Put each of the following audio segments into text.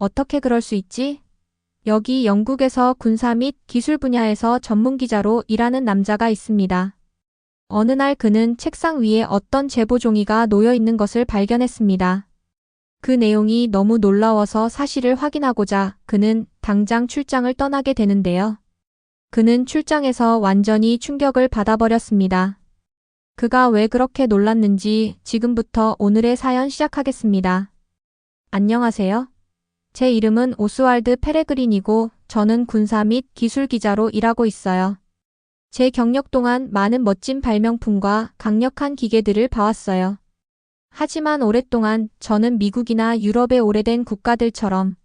어떻게 그럴 수 있지? 여기 영국에서 군사 및 기술 분야에서 전문 기자로 일하는 남자가 있습니다. 어느 날 그는 책상 위에 어떤 제보 종이가 놓여 있는 것을 발견했습니다. 그 내용이 너무 놀라워서 사실을 확인하고자 그는 당장 출장을 떠나게 되는데요. 그는 출장에서 완전히 충격을 받아버렸습니다. 그가 왜 그렇게 놀랐는지 지금부터 오늘의 사연 시작하겠습니다. 안녕하세요. 제 이름은 오스왈드 페레그린이고 저는 군사 및 기술 기자로 일하고 있어요. 제 경력 동안 많은 멋진 발명품과 강력한 기계들을 봐왔어요. 하지만 오랫동안 저는 미국이나 유럽의 오래된 국가들처럼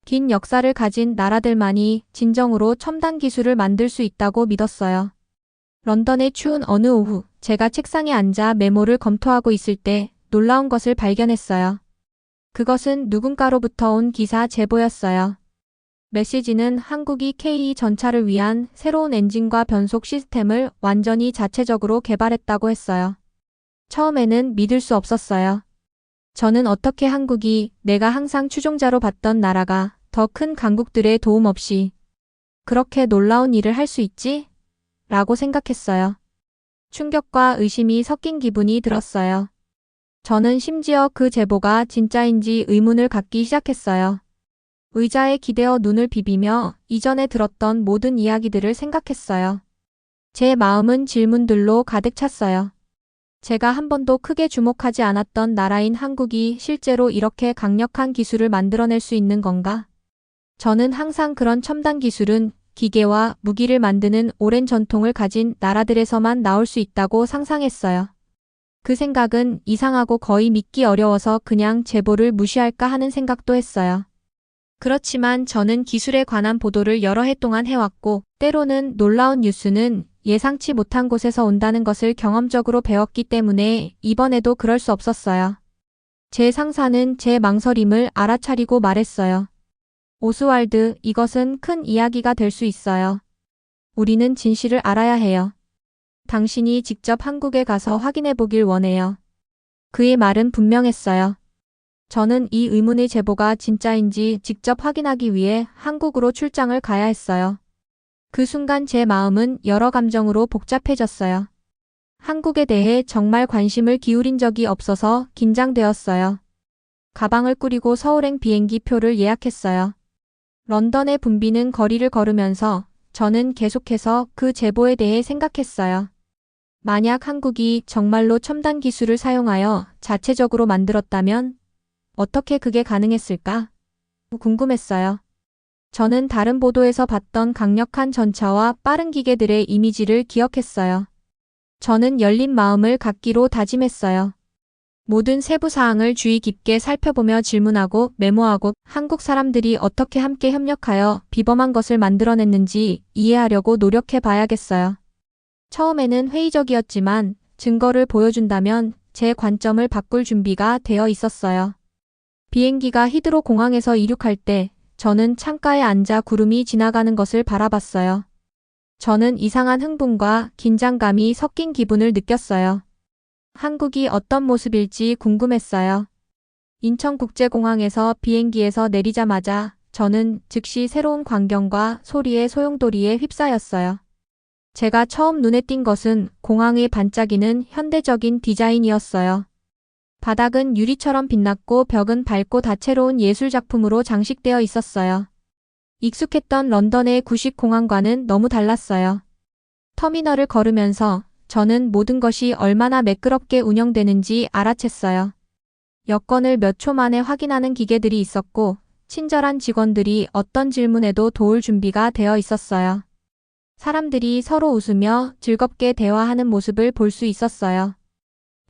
긴 역사를 가진 나라들만이 진정으로 첨단 기술을 만들 수 있다고 믿었어요. 런던의 추운 어느 오후, 제가 책상에 앉아 메모를 검토하고 있을 때 놀라운 것을 발견했어요. 그것은 누군가로부터 온 기사 제보였어요. 메시지는 한국이 K 전차를 위한 새로운 엔진과 변속 시스템을 완전히 자체적으로 개발했다고 했어요. 처음에는 믿을 수 없었어요. 저는 어떻게 한국이 내가 항상 추종자로 봤던 나라가 더 큰 강국들의 도움 없이 그렇게 놀라운 일을 할 수 있지? 라고 생각했어요. 충격과 의심이 섞인 기분이 들었어요. 저는 심지어 그 제보가 진짜인지 의문을 갖기 시작했어요. 의자에 기대어 눈을 비비며 이전에 들었던 모든 이야기들을 생각했어요. 제 마음은 질문들로 가득 찼어요. 제가 한 번도 크게 주목하지 않았던 나라인 한국이 실제로 이렇게 강력한 기술을 만들어낼 수 있는 건가? 저는 항상 그런 첨단 기술은 기계와 무기를 만드는 오랜 전통을 가진 나라들에서만 나올 수 있다고 상상했어요. 그 생각은 이상하고 거의 믿기 어려워서 그냥 제보를 무시할까 하는 생각도 했어요. 그렇지만 저는 기술에 관한 보도를 여러 해 동안 해왔고, 때로는 놀라운 뉴스는 예상치 못한 곳에서 온다는 것을 경험적으로 배웠기 때문에 이번에도 그럴 수 없었어요. 제 상사는 제 망설임을 알아차리고 말했어요. 오스왈드, 이것은 큰 이야기가 될 수 있어요. 우리는 진실을 알아야 해요. 당신이 직접 한국에 가서 확인해 보길 원해요. 그의 말은 분명했어요. 저는 이 의문의 제보가 진짜인지 직접 확인하기 위해 한국으로 출장을 가야 했어요. 그 순간 제 마음은 여러 감정으로 복잡해졌어요. 한국에 대해 정말 관심을 기울인 적이 없어서 긴장되었어요. 가방을 꾸리고 서울행 비행기 표를 예약했어요. 런던에 붐비는 거리를 걸으면서 저는 계속해서 그 제보에 대해 생각했어요. 만약 한국이 정말로 첨단 기술을 사용하여 자체적으로 만들었다면 어떻게 그게 가능했을까? 궁금했어요. 저는 다른 보도에서 봤던 강력한 전차와 빠른 기계들의 이미지를 기억했어요. 저는 열린 마음을 갖기로 다짐했어요. 모든 세부 사항을 주의 깊게 살펴보며 질문하고 메모하고 한국 사람들이 어떻게 함께 협력하여 비범한 것을 만들어냈는지 이해하려고 노력해 봐야겠어요. 처음에는 회의적이었지만 증거를 보여준다면 제 관점을 바꿀 준비가 되어 있었어요. 비행기가 히드로 공항에서 이륙할 때 저는 창가에 앉아 구름이 지나가는 것을 바라봤어요. 저는 이상한 흥분과 긴장감이 섞인 기분을 느꼈어요. 한국이 어떤 모습일지 궁금했어요. 인천국제공항에서 비행기에서 내리자마자 저는 즉시 새로운 광경과 소리의 소용돌이에 휩싸였어요. 제가 처음 눈에 띈 것은 공항에 반짝이는 현대적인 디자인이었어요. 바닥은 유리처럼 빛났고 벽은 밝고 다채로운 예술작품으로 장식되어 있었어요. 익숙했던 런던의 구식 공항과는 너무 달랐어요. 터미널을 걸으면서 저는 모든 것이 얼마나 매끄럽게 운영되는지 알아챘어요. 여권을 몇 초 만에 확인하는 기계들이 있었고 친절한 직원들이 어떤 질문에도 도울 준비가 되어 있었어요. 사람들이 서로 웃으며 즐겁게 대화하는 모습을 볼 수 있었어요.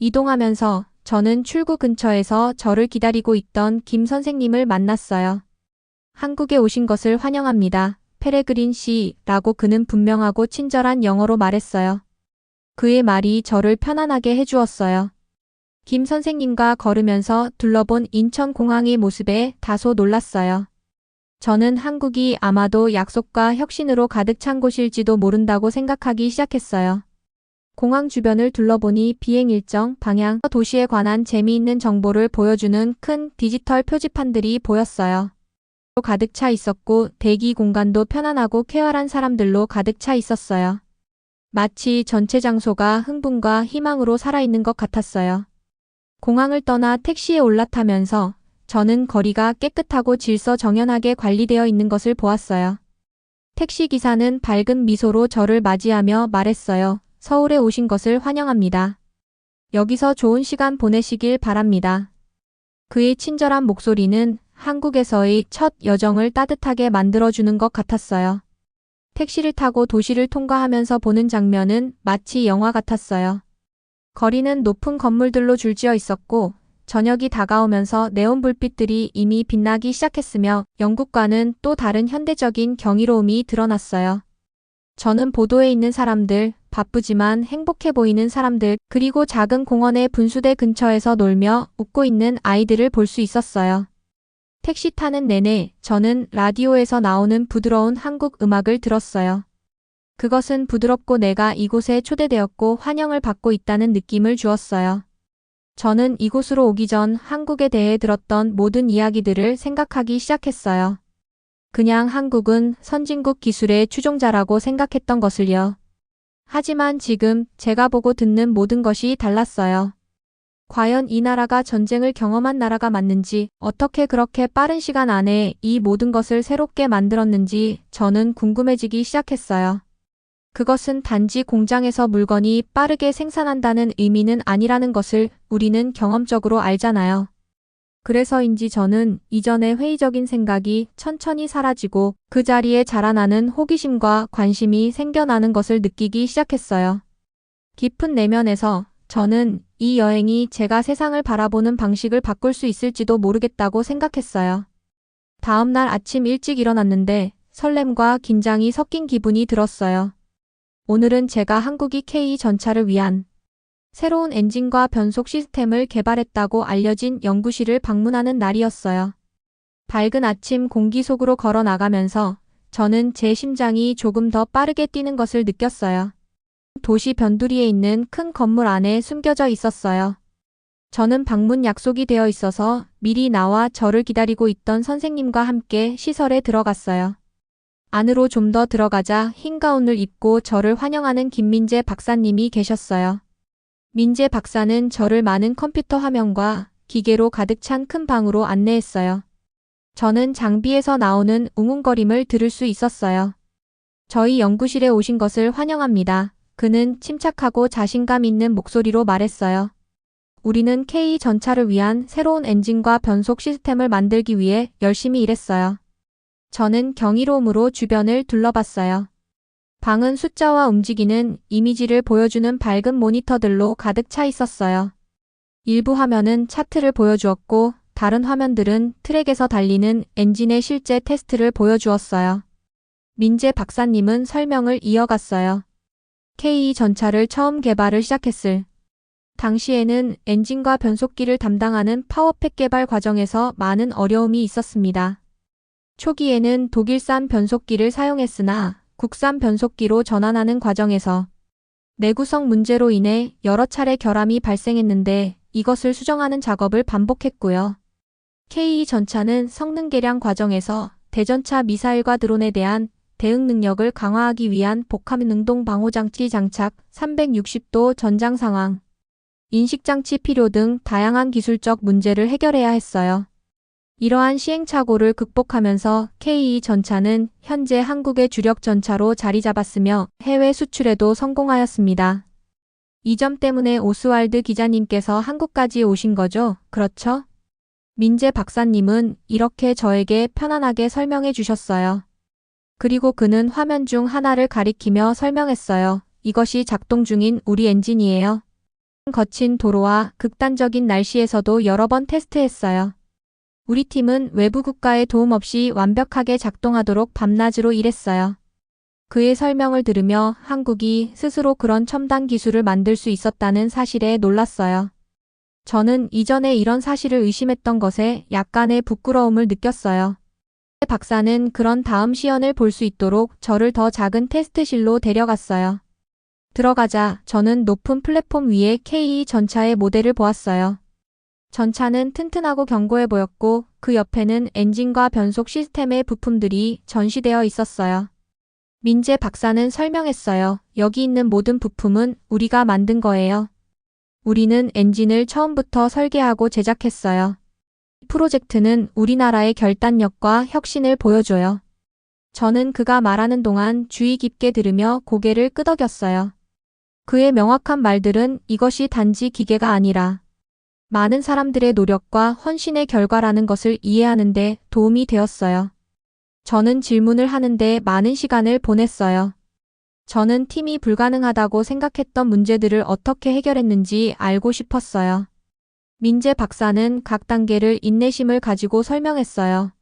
이동하면서 저는 출구 근처에서 저를 기다리고 있던 김 선생님을 만났어요. 한국에 오신 것을 환영합니다. 페레그린 씨라고 그는 분명하고 친절한 영어로 말했어요. 그의 말이 저를 편안하게 해주었어요. 김 선생님과 걸으면서 둘러본 인천공항의 모습에 다소 놀랐어요. 저는 한국이 아마도 약속과 혁신으로 가득 찬 곳일지도 모른다고 생각하기 시작했어요. 공항 주변을 둘러보니 비행 일정, 방향, 도시에 관한 재미있는 정보를 보여주는 큰 디지털 표지판들이 보였어요. 가득 차 있었고 대기 공간도 편안하고 쾌활한 사람들로 가득 차 있었어요. 마치 전체 장소가 흥분과 희망으로 살아있는 것 같았어요. 공항을 떠나 택시에 올라타면서 저는 거리가 깨끗하고 질서정연하게 관리되어 있는 것을 보았어요. 택시 기사는 밝은 미소로 저를 맞이하며 말했어요. 서울에 오신 것을 환영합니다. 여기서 좋은 시간 보내시길 바랍니다. 그의 친절한 목소리는 한국에서의 첫 여정을 따뜻하게 만들어주는 것 같았어요. 택시를 타고 도시를 통과하면서 보는 장면은 마치 영화 같았어요. 거리는 높은 건물들로 줄지어 있었고 저녁이 다가오면서 네온 불빛들이 이미 빛나기 시작했으며 영국과는 또 다른 현대적인 경이로움이 드러났어요. 저는 보도에 있는 사람들, 바쁘지만 행복해 보이는 사람들, 그리고 작은 공원의 분수대 근처에서 놀며 웃고 있는 아이들을 볼 수 있었어요. 택시 타는 내내 저는 라디오에서 나오는 부드러운 한국 음악을 들었어요. 그것은 부드럽고 내가 이곳에 초대되었고 환영을 받고 있다는 느낌을 주었어요. 저는 이곳으로 오기 전 한국에 대해 들었던 모든 이야기들을 생각하기 시작했어요. 그냥 한국은 선진국 기술의 추종자라고 생각했던 것을요. 하지만 지금 제가 보고 듣는 모든 것이 달랐어요. 과연 이 나라가 전쟁을 경험한 나라가 맞는지, 어떻게 그렇게 빠른 시간 안에 이 모든 것을 새롭게 만들었는지 저는 궁금해지기 시작했어요. 그것은 단지 공장에서 물건이 빠르게 생산한다는 의미는 아니라는 것을 우리는 경험적으로 알잖아요. 그래서인지 저는 이전의 회의적인 생각이 천천히 사라지고 그 자리에 자라나는 호기심과 관심이 생겨나는 것을 느끼기 시작했어요. 깊은 내면에서 저는 이 여행이 제가 세상을 바라보는 방식을 바꿀 수 있을지도 모르겠다고 생각했어요. 다음 날 아침 일찍 일어났는데 설렘과 긴장이 섞인 기분이 들었어요. 오늘은 제가 한국이 K 전차를 위한 새로운 엔진과 변속 시스템을 개발했다고 알려진 연구실을 방문하는 날이었어요. 밝은 아침 공기 속으로 걸어 나가면서 저는 제 심장이 조금 더 빠르게 뛰는 것을 느꼈어요. 도시 변두리에 있는 큰 건물 안에 숨겨져 있었어요. 저는 방문 약속이 되어 있어서 미리 나와 저를 기다리고 있던 선생님과 함께 시설에 들어갔어요. 안으로 좀 더 들어가자 흰 가운을 입고 저를 환영하는 김민재 박사님이 계셨어요. 민재 박사는 저를 많은 컴퓨터 화면과 기계로 가득 찬 큰 방으로 안내했어요. 저는 장비에서 나오는 웅웅거림을 들을 수 있었어요. 저희 연구실에 오신 것을 환영합니다. 그는 침착하고 자신감 있는 목소리로 말했어요. 우리는 K 전차를 위한 새로운 엔진과 변속 시스템을 만들기 위해 열심히 일했어요. 저는 경이로움으로 주변을 둘러봤어요. 방은 숫자와 움직이는 이미지를 보여주는 밝은 모니터들로 가득 차 있었어요. 일부 화면은 차트를 보여주었고 다른 화면들은 트랙에서 달리는 엔진의 실제 테스트를 보여주었어요. 민재 박사님은 설명을 이어갔어요. K 전차를 처음 개발을 시작했을 당시에는 엔진과 변속기를 담당하는 파워팩 개발 과정에서 많은 어려움이 있었습니다. 초기에는 독일산 변속기를 사용했으나 국산 변속기로 전환하는 과정에서 내구성 문제로 인해 여러 차례 결함이 발생했는데 이것을 수정하는 작업을 반복했고요. K 전차는 성능 개량 과정에서 대전차 미사일과 드론에 대한 대응 능력을 강화하기 위한 복합 능동 방호장치 장착, 360도 전장 상황, 인식장치 필요 등 다양한 기술적 문제를 해결해야 했어요. 이러한 시행착오를 극복하면서 K 전차는 현재 한국의 주력 전차로 자리 잡았으며 해외 수출에도 성공하였습니다. 이 점 때문에 오스왈드 기자님께서 한국까지 오신 거죠? 그렇죠? 민재 박사님은 이렇게 저에게 편안하게 설명해 주셨어요. 그리고 그는 화면 중 하나를 가리키며 설명했어요. 이것이 작동 중인 우리 엔진이에요. 거친 도로와 극단적인 날씨에서도 여러 번 테스트했어요. 우리 팀은 외부 국가의 도움 없이 완벽하게 작동하도록 밤낮으로 일했어요. 그의 설명을 들으며 한국이 스스로 그런 첨단 기술을 만들 수 있었다는 사실에 놀랐어요. 저는 이전에 이런 사실을 의심했던 것에 약간의 부끄러움을 느꼈어요. 박사는 그런 다음 시연을 볼 수 있도록 저를 더 작은 테스트실로 데려갔어요. 들어가자 저는 높은 플랫폼 위에 K 전차의 모델을 보았어요. 전차는 튼튼하고 견고해 보였고 그 옆에는 엔진과 변속 시스템의 부품들이 전시되어 있었어요. 민재 박사는 설명했어요. 여기 있는 모든 부품은 우리가 만든 거예요. 우리는 엔진을 처음부터 설계하고 제작했어요. 프로젝트는 우리나라의 결단력과 혁신을 보여줘요. 저는 그가 말하는 동안 주의 깊게 들으며 고개를 끄덕였어요. 그의 명확한 말들은 이것이 단지 기계가 아니라 많은 사람들의 노력과 헌신의 결과라는 것을 이해하는 데 도움이 되었어요. 저는 질문을 하는데 많은 시간을 보냈어요. 저는 팀이 불가능하다고 생각했던 문제들을 어떻게 해결했는지 알고 싶었어요. 민재 박사는 각 단계를 인내심을 가지고 설명했어요.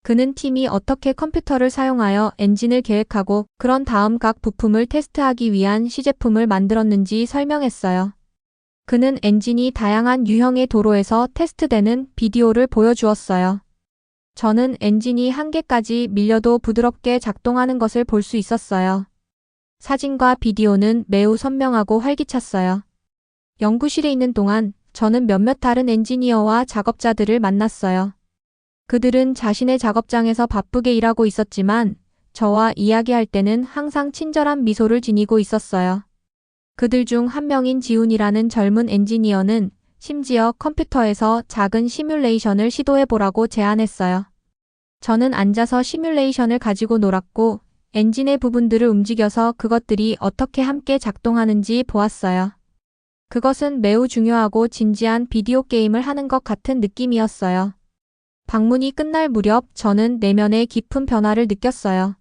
그는 팀이 어떻게 컴퓨터를 사용하여 엔진을 계획하고 그런 다음 각 부품을 테스트하기 위한 시제품을 만들었는지 설명했어요. 그는 엔진이 다양한 유형의 도로에서 테스트되는 비디오를 보여주었어요. 저는 엔진이 한계까지 밀려도 부드럽게 작동하는 것을 볼 수 있었어요. 사진과 비디오는 매우 선명하고 활기찼어요. 연구실에 있는 동안 저는 몇몇 다른 엔지니어와 작업자들을 만났어요. 그들은 자신의 작업장에서 바쁘게 일하고 있었지만 저와 이야기할 때는 항상 친절한 미소를 지니고 있었어요. 그들 중 한 명인 지훈이라는 젊은 엔지니어는 심지어 컴퓨터에서 작은 시뮬레이션을 시도해보라고 제안했어요. 저는 앉아서 시뮬레이션을 가지고 놀았고 엔진의 부분들을 움직여서 그것들이 어떻게 함께 작동하는지 보았어요. 그것은 매우 중요하고 진지한 비디오 게임을 하는 것 같은 느낌이었어요. 방문이 끝날 무렵 저는 내면의 깊은 변화를 느꼈어요.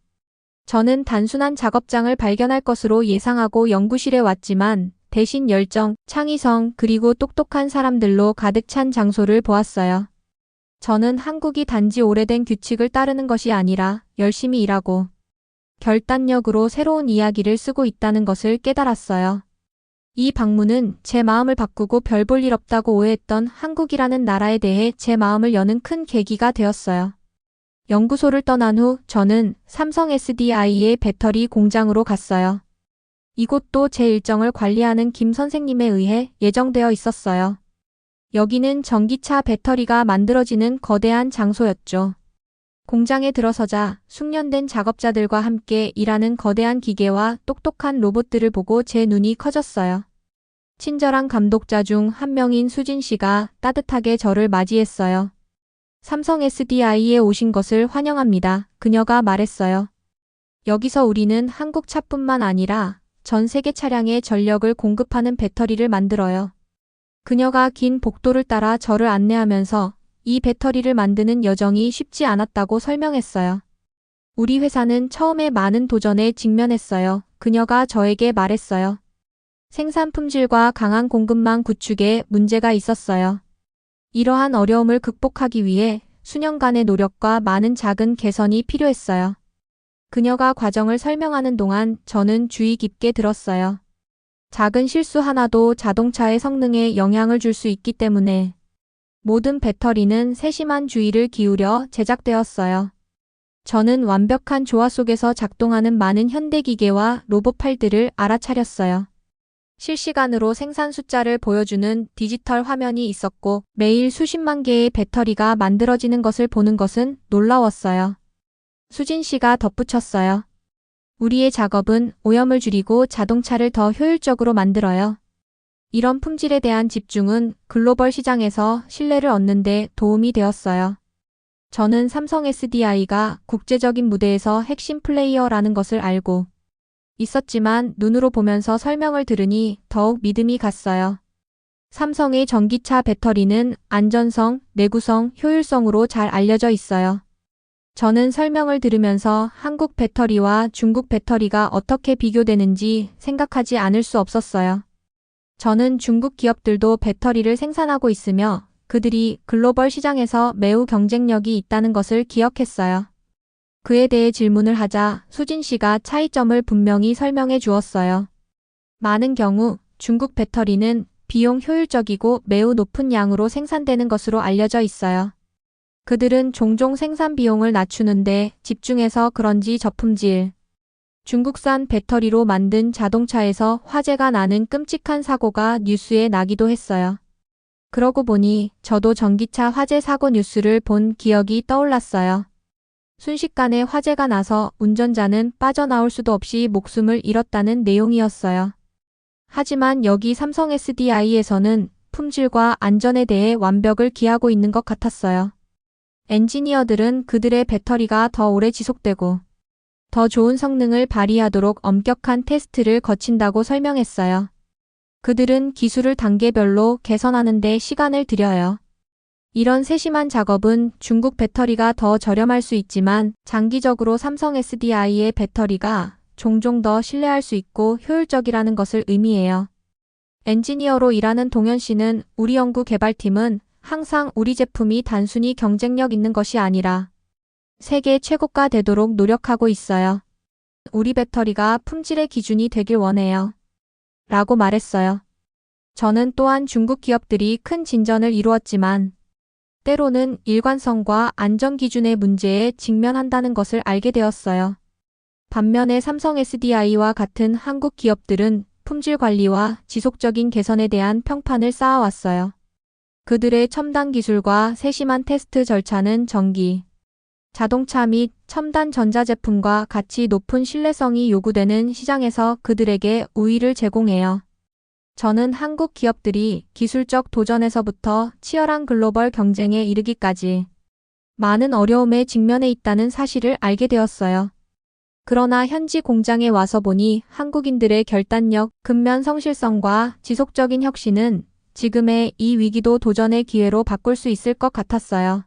저는 단순한 작업장을 발견할 것으로 예상하고 연구실에 왔지만 대신 열정, 창의성, 그리고 똑똑한 사람들로 가득 찬 장소를 보았어요. 저는 한국이 단지 오래된 규칙을 따르는 것이 아니라 열심히 일하고 결단력으로 새로운 이야기를 쓰고 있다는 것을 깨달았어요. 이 방문은 제 마음을 바꾸고 별 볼 일 없다고 오해했던 한국이라는 나라에 대해 제 마음을 여는 큰 계기가 되었어요. 연구소를 떠난 후 저는 삼성 SDI의 배터리 공장으로 갔어요. 이곳도 제 일정을 관리하는 김 선생님에 의해 예정되어 있었어요. 여기는 전기차 배터리가 만들어지는 거대한 장소였죠. 공장에 들어서자 숙련된 작업자들과 함께 일하는 거대한 기계와 똑똑한 로봇들을 보고 제 눈이 커졌어요. 친절한 감독자 중 한 명인 수진 씨가 따뜻하게 저를 맞이했어요. 삼성 SDI에 오신 것을 환영합니다. 그녀가 말했어요. 여기서 우리는 한국 차뿐만 아니라 전 세계 차량에 전력을 공급하는 배터리를 만들어요. 그녀가 긴 복도를 따라 저를 안내하면서 이 배터리를 만드는 여정이 쉽지 않았다고 설명했어요. 우리 회사는 처음에 많은 도전에 직면했어요. 그녀가 저에게 말했어요. 생산 품질과 강한 공급망 구축에 문제가 있었어요. 이러한 어려움을 극복하기 위해 수년간의 노력과 많은 작은 개선이 필요했어요. 그녀가 과정을 설명하는 동안 저는 주의 깊게 들었어요. 작은 실수 하나도 자동차의 성능에 영향을 줄 수 있기 때문에 모든 배터리는 세심한 주의를 기울여 제작되었어요. 저는 완벽한 조화 속에서 작동하는 많은 현대기계와 로봇팔들을 알아차렸어요. 실시간으로 생산 숫자를 보여주는 디지털 화면이 있었고 매일 수십만 개의 배터리가 만들어지는 것을 보는 것은 놀라웠어요. 수진 씨가 덧붙였어요. 우리의 작업은 오염을 줄이고 자동차를 더 효율적으로 만들어요. 이런 품질에 대한 집중은 글로벌 시장에서 신뢰를 얻는 데 도움이 되었어요. 저는 삼성 SDI가 국제적인 무대에서 핵심 플레이어라는 것을 알고 있었지만 눈으로 보면서 설명을 들으니 더욱 믿음이 갔어요. 삼성의 전기차 배터리는 안전성, 내구성, 효율성으로 잘 알려져 있어요. 저는 설명을 들으면서 한국 배터리와 중국 배터리가 어떻게 비교되는지 생각하지 않을 수 없었어요. 저는 중국 기업들도 배터리를 생산하고 있으며 그들이 글로벌 시장에서 매우 경쟁력이 있다는 것을 기억했어요. 그에 대해 질문을 하자 수진 씨가 차이점을 분명히 설명해 주었어요. 많은 경우 중국 배터리는 비용 효율적이고 매우 높은 양으로 생산되는 것으로 알려져 있어요. 그들은 종종 생산 비용을 낮추는데 집중해서 그런지 저품질, 중국산 배터리로 만든 자동차에서 화재가 나는 끔찍한 사고가 뉴스에 나기도 했어요. 그러고 보니 저도 전기차 화재 사고 뉴스를 본 기억이 떠올랐어요. 순식간에 화재가 나서 운전자는 빠져나올 수도 없이 목숨을 잃었다는 내용이었어요. 하지만 여기 삼성 SDI에서는 품질과 안전에 대해 완벽을 기하고 있는 것 같았어요. 엔지니어들은 그들의 배터리가 더 오래 지속되고 더 좋은 성능을 발휘하도록 엄격한 테스트를 거친다고 설명했어요. 그들은 기술을 단계별로 개선하는 데 시간을 들여요. 이런 세심한 작업은 중국 배터리가 더 저렴할 수 있지만 장기적으로 삼성 SDI의 배터리가 종종 더 신뢰할 수 있고 효율적이라는 것을 의미해요. 엔지니어로 일하는 동현 씨는 우리 연구 개발팀은 항상 우리 제품이 단순히 경쟁력 있는 것이 아니라 세계 최고가 되도록 노력하고 있어요. 우리 배터리가 품질의 기준이 되길 원해요. 라고 말했어요. 저는 또한 중국 기업들이 큰 진전을 이루었지만 때로는 일관성과 안전 기준의 문제에 직면한다는 것을 알게 되었어요. 반면에 삼성 SDI와 같은 한국 기업들은 품질 관리와 지속적인 개선에 대한 평판을 쌓아왔어요. 그들의 첨단 기술과 세심한 테스트 절차는 전기, 자동차 및 첨단 전자제품과 같이 높은 신뢰성이 요구되는 시장에서 그들에게 우위를 제공해요. 저는 한국 기업들이 기술적 도전에서부터 치열한 글로벌 경쟁에 이르기까지 많은 어려움에 직면해 있다는 사실을 알게 되었어요. 그러나 현지 공장에 와서 보니 한국인들의 결단력, 근면 성실성과 지속적인 혁신은 지금의 이 위기도 도전의 기회로 바꿀 수 있을 것 같았어요.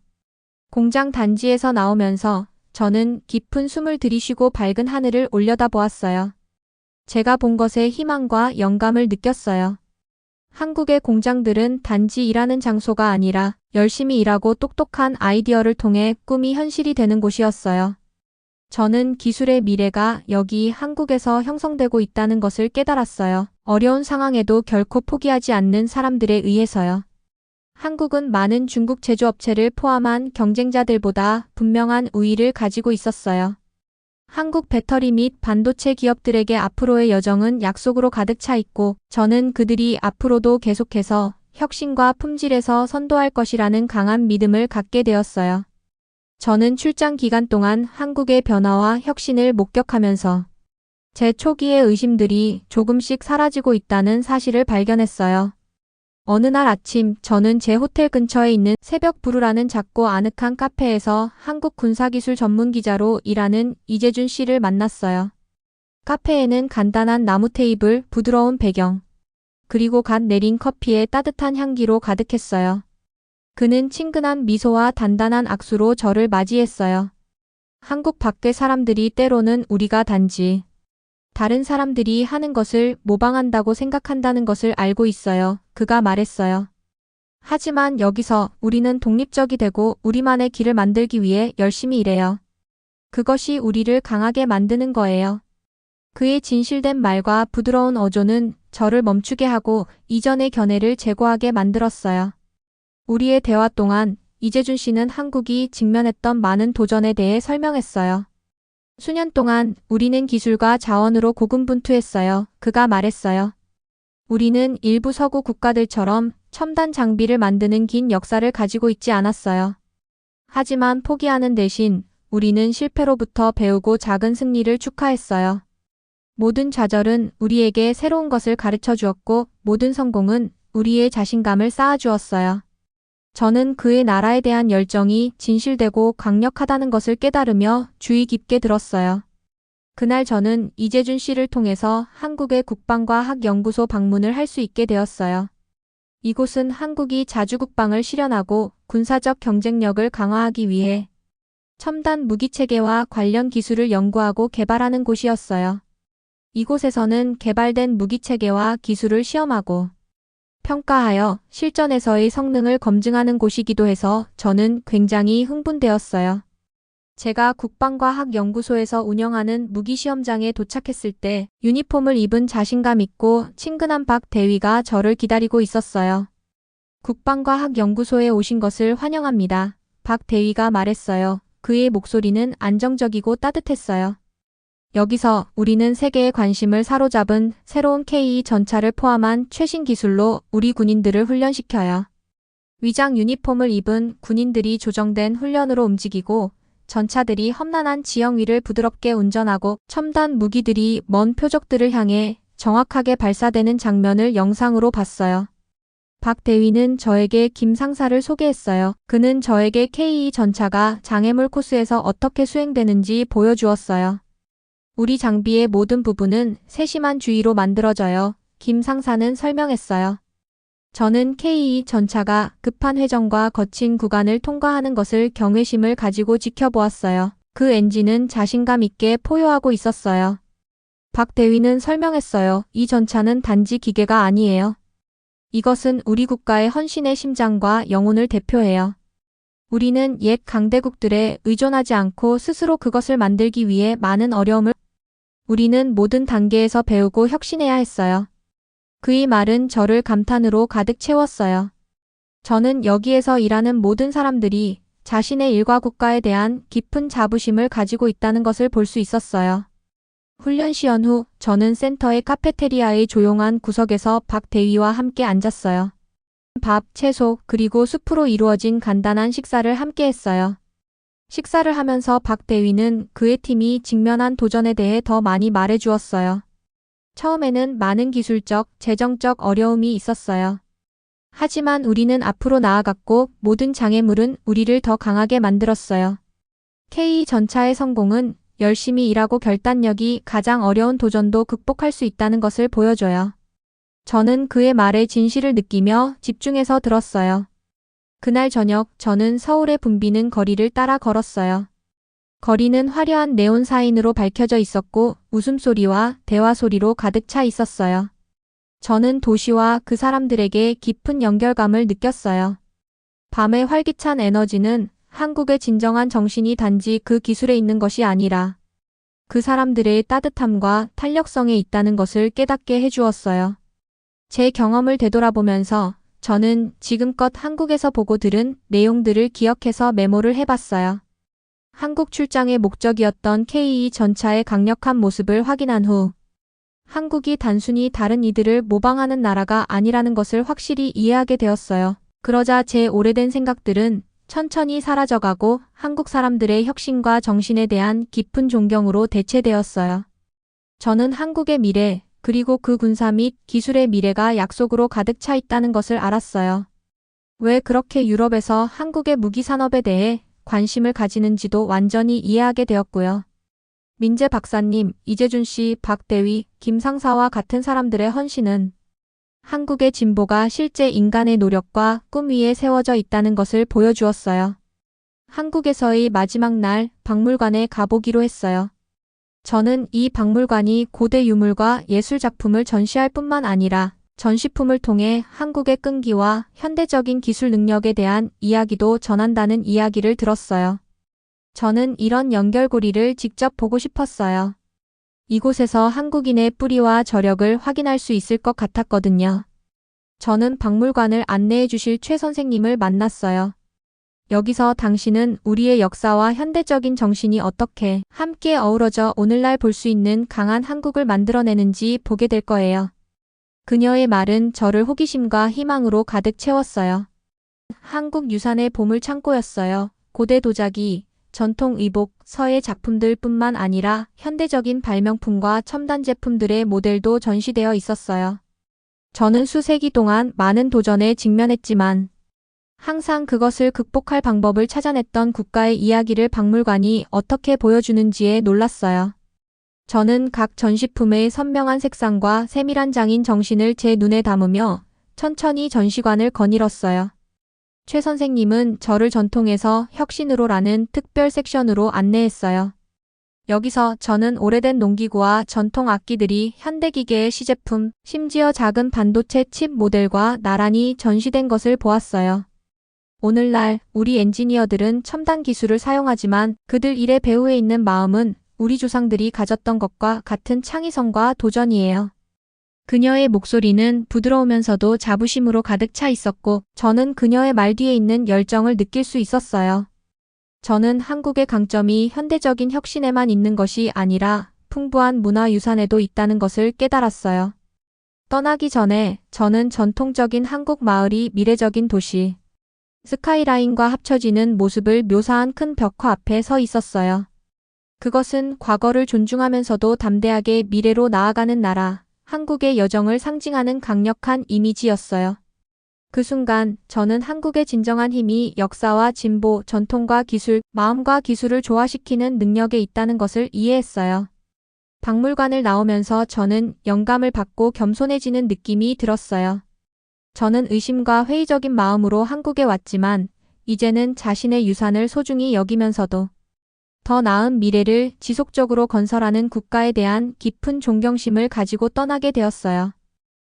공장 단지에서 나오면서 저는 깊은 숨을 들이쉬고 밝은 하늘을 올려다보았어요. 제가 본 것에 희망과 영감을 느꼈어요. 한국의 공장들은 단지 일하는 장소가 아니라 열심히 일하고 똑똑한 아이디어를 통해 꿈이 현실이 되는 곳이었어요. 저는 기술의 미래가 여기 한국에서 형성되고 있다는 것을 깨달았어요. 어려운 상황에도 결코 포기하지 않는 사람들에 의해서요. 한국은 많은 중국 제조업체를 포함한 경쟁자들보다 분명한 우위를 가지고 있었어요. 한국 배터리 및 반도체 기업들에게 앞으로의 여정은 약속으로 가득 차 있고 저는 그들이 앞으로도 계속해서 혁신과 품질에서 선도할 것이라는 강한 믿음을 갖게 되었어요. 저는 출장 기간 동안 한국의 변화와 혁신을 목격하면서 제 초기의 의심들이 조금씩 사라지고 있다는 사실을 발견했어요. 어느 날 아침 저는 제 호텔 근처에 있는 새벽 부르라는 작고 아늑한 카페에서 한국 군사기술 전문 기자로 일하는 이재준 씨를 만났어요. 카페에는 간단한 나무 테이블, 부드러운 배경, 그리고 갓 내린 커피의 따뜻한 향기로 가득했어요. 그는 친근한 미소와 단단한 악수로 저를 맞이했어요. 한국 밖의 사람들이 때로는 우리가 단지 다른 사람들이 하는 것을 모방한다고 생각한다는 것을 알고 있어요. 그가 말했어요. 하지만 여기서 우리는 독립적이 되고 우리만의 길을 만들기 위해 열심히 일해요. 그것이 우리를 강하게 만드는 거예요. 그의 진실된 말과 부드러운 어조는 저를 멈추게 하고 이전의 견해를 제고하게 만들었어요. 우리의 대화 동안 이재준 씨는 한국이 직면했던 많은 도전에 대해 설명했어요. 수년 동안 우리는 기술과 자원으로 고군분투했어요. 그가 말했어요. 우리는 일부 서구 국가들처럼 첨단 장비를 만드는 긴 역사를 가지고 있지 않았어요. 하지만 포기하는 대신 우리는 실패로부터 배우고 작은 승리를 축하했어요. 모든 좌절은 우리에게 새로운 것을 가르쳐 주었고 모든 성공은 우리의 자신감을 쌓아주었어요. 저는 그의 나라에 대한 열정이 진실되고 강력하다는 것을 깨달으며 주의 깊게 들었어요. 그날 저는 이재준 씨를 통해서 한국의 국방과학연구소 방문을 할 수 있게 되었어요. 이곳은 한국이 자주국방을 실현하고 군사적 경쟁력을 강화하기 위해 첨단 무기체계와 관련 기술을 연구하고 개발하는 곳이었어요. 이곳에서는 개발된 무기체계와 기술을 시험하고 평가하여 실전에서의 성능을 검증하는 곳이기도 해서 저는 굉장히 흥분되었어요. 제가 국방과학연구소에서 운영하는 무기시험장에 도착했을 때 유니폼을 입은 자신감 있고 친근한 박 대위가 저를 기다리고 있었어요. 국방과학연구소에 오신 것을 환영합니다. 박 대위가 말했어요. 그의 목소리는 안정적이고 따뜻했어요. 여기서 우리는 세계의 관심을 사로잡은 새로운 K 전차를 포함한 최신 기술로 우리 군인들을 훈련시켜요. 위장 유니폼을 입은 군인들이 조정된 훈련으로 움직이고 전차들이 험난한 지형 위를 부드럽게 운전하고 첨단 무기들이 먼 표적들을 향해 정확하게 발사되는 장면을 영상으로 봤어요. 박 대위는 저에게 김 상사를 소개했어요. 그는 저에게 K2 전차가 장애물 코스에서 어떻게 수행되는지 보여주었어요. 우리 장비의 모든 부분은 세심한 주의로 만들어져요. 김 상사는 설명했어요. 저는 K2 전차가 급한 회전과 거친 구간을 통과하는 것을 경외심을 가지고 지켜보았어요. 그 엔진은 자신감 있게 포효하고 있었어요. 박 대위는 설명했어요. 이 전차는 단지 기계가 아니에요. 이것은 우리 국가의 헌신의 심장과 영혼을 대표해요. 우리는 옛 강대국들에 의존하지 않고 스스로 그것을 만들기 위해 많은 어려움을 우리는 모든 단계에서 배우고 혁신해야 했어요. 그의 말은 저를 감탄으로 가득 채웠어요. 저는 여기에서 일하는 모든 사람들이 자신의 일과 국가에 대한 깊은 자부심을 가지고 있다는 것을 볼 수 있었어요. 훈련 시연 후 저는 센터의 카페테리아의 조용한 구석에서 박 대위와 함께 앉았어요. 밥, 채소, 그리고 숲으로 이루어진 간단한 식사를 함께 했어요. 식사를 하면서 박 대위는 그의 팀이 직면한 도전에 대해 더 많이 말해주었어요. 처음에는 많은 기술적, 재정적 어려움이 있었어요. 하지만 우리는 앞으로 나아갔고 모든 장애물은 우리를 더 강하게 만들었어요. K 전차의 성공은 열심히 일하고 결단력이 가장 어려운 도전도 극복할 수 있다는 것을 보여줘요. 저는 그의 말에 진실을 느끼며 집중해서 들었어요. 그날 저녁 저는 서울의 붐비는 거리를 따라 걸었어요. 거리는 화려한 네온 사인으로 밝혀져 있었고 웃음소리와 대화소리로 가득 차 있었어요. 저는 도시와 그 사람들에게 깊은 연결감을 느꼈어요. 밤의 활기찬 에너지는 한국의 진정한 정신이 단지 그 기술에 있는 것이 아니라 그 사람들의 따뜻함과 탄력성에 있다는 것을 깨닫게 해주었어요. 제 경험을 되돌아보면서 저는 지금껏 한국에서 보고 들은 내용들을 기억해서 메모를 해봤어요. 한국 출장의 목적이었던 K2 전차의 강력한 모습을 확인한 후 한국이 단순히 다른 이들을 모방하는 나라가 아니라는 것을 확실히 이해하게 되었어요. 그러자 제 오래된 생각들은 천천히 사라져가고 한국 사람들의 혁신과 정신에 대한 깊은 존경으로 대체되었어요. 저는 한국의 미래, 그리고 그 군사 및 기술의 미래가 약속으로 가득 차 있다는 것을 알았어요. 왜 그렇게 유럽에서 한국의 무기 산업에 대해 관심을 가지는지도 완전히 이해하게 되었고요. 민재 박사님, 이재준 씨, 박 대위, 김 상사와 같은 사람들의 헌신은 한국의 진보가 실제 인간의 노력과 꿈 위에 세워져 있다는 것을 보여주었어요. 한국에서의 마지막 날 박물관에 가보기로 했어요. 저는 이 박물관이 고대 유물과 예술 작품을 전시할 뿐만 아니라 전시품을 통해 한국의 끈기와 현대적인 기술 능력에 대한 이야기도 전한다는 이야기를 들었어요. 저는 이런 연결고리를 직접 보고 싶었어요. 이곳에서 한국인의 뿌리와 저력을 확인할 수 있을 것 같았거든요. 저는 박물관을 안내해 주실 최 선생님을 만났어요. 여기서 당신은 우리의 역사와 현대적인 정신이 어떻게 함께 어우러져 오늘날 볼 수 있는 강한 한국을 만들어내는지 보게 될 거예요. 그녀의 말은 저를 호기심과 희망으로 가득 채웠어요. 한국 유산의 보물 창고였어요. 고대 도자기, 전통 의복, 서예 작품들 뿐만 아니라 현대적인 발명품과 첨단 제품들의 모델도 전시되어 있었어요. 저는 수세기 동안 많은 도전에 직면했지만 항상 그것을 극복할 방법을 찾아냈던 국가의 이야기를 박물관이 어떻게 보여주는지에 놀랐어요. 저는 각 전시품의 선명한 색상과 세밀한 장인 정신을 제 눈에 담으며 천천히 전시관을 거닐었어요. 최 선생님은 저를 전통에서 혁신으로라는 특별 섹션으로 안내했어요. 여기서 저는 오래된 농기구와 전통 악기들이 현대기계의 시제품, 심지어 작은 반도체 칩 모델과 나란히 전시된 것을 보았어요. 오늘날 우리 엔지니어들은 첨단 기술을 사용하지만 그들 일의 배후에 있는 마음은 우리 조상들이 가졌던 것과 같은 창의성과 도전이에요. 그녀의 목소리는 부드러우면서도 자부심으로 가득 차 있었고 저는 그녀의 말 뒤에 있는 열정을 느낄 수 있었어요. 저는 한국의 강점이 현대적인 혁신에만 있는 것이 아니라 풍부한 문화유산에도 있다는 것을 깨달았어요. 떠나기 전에 저는 전통적인 한국 마을이 미래적인 도시, 스카이라인과 합쳐지는 모습을 묘사한 큰 벽화 앞에 서 있었어요. 그것은 과거를 존중하면서도 담대하게 미래로 나아가는 나라, 한국의 여정을 상징하는 강력한 이미지였어요. 그 순간 저는 한국의 진정한 힘이 역사와 진보, 전통과 기술, 마음과 기술을 조화시키는 능력에 있다는 것을 이해했어요. 박물관을 나오면서 저는 영감을 받고 겸손해지는 느낌이 들었어요. 저는 의심과 회의적인 마음으로 한국에 왔지만 이제는 자신의 유산을 소중히 여기면서도 더 나은 미래를 지속적으로 건설하는 국가에 대한 깊은 존경심을 가지고 떠나게 되었어요.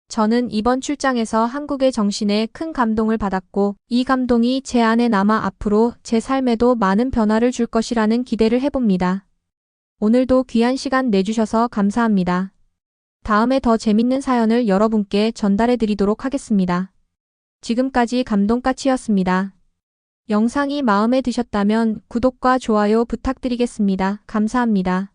저는 이번 출장에서 한국의 정신에 큰 감동을 받았고 이 감동이 제 안에 남아 앞으로 제 삶에도 많은 변화를 줄 것이라는 기대를 해봅니다. 오늘도 귀한 시간 내주셔서 감사합니다. 다음에 더 재밌는 사연을 여러분께 전달해 드리도록 하겠습니다. 지금까지 감동까치였습니다. 영상이 마음에 드셨다면 구독과 좋아요 부탁드리겠습니다. 감사합니다.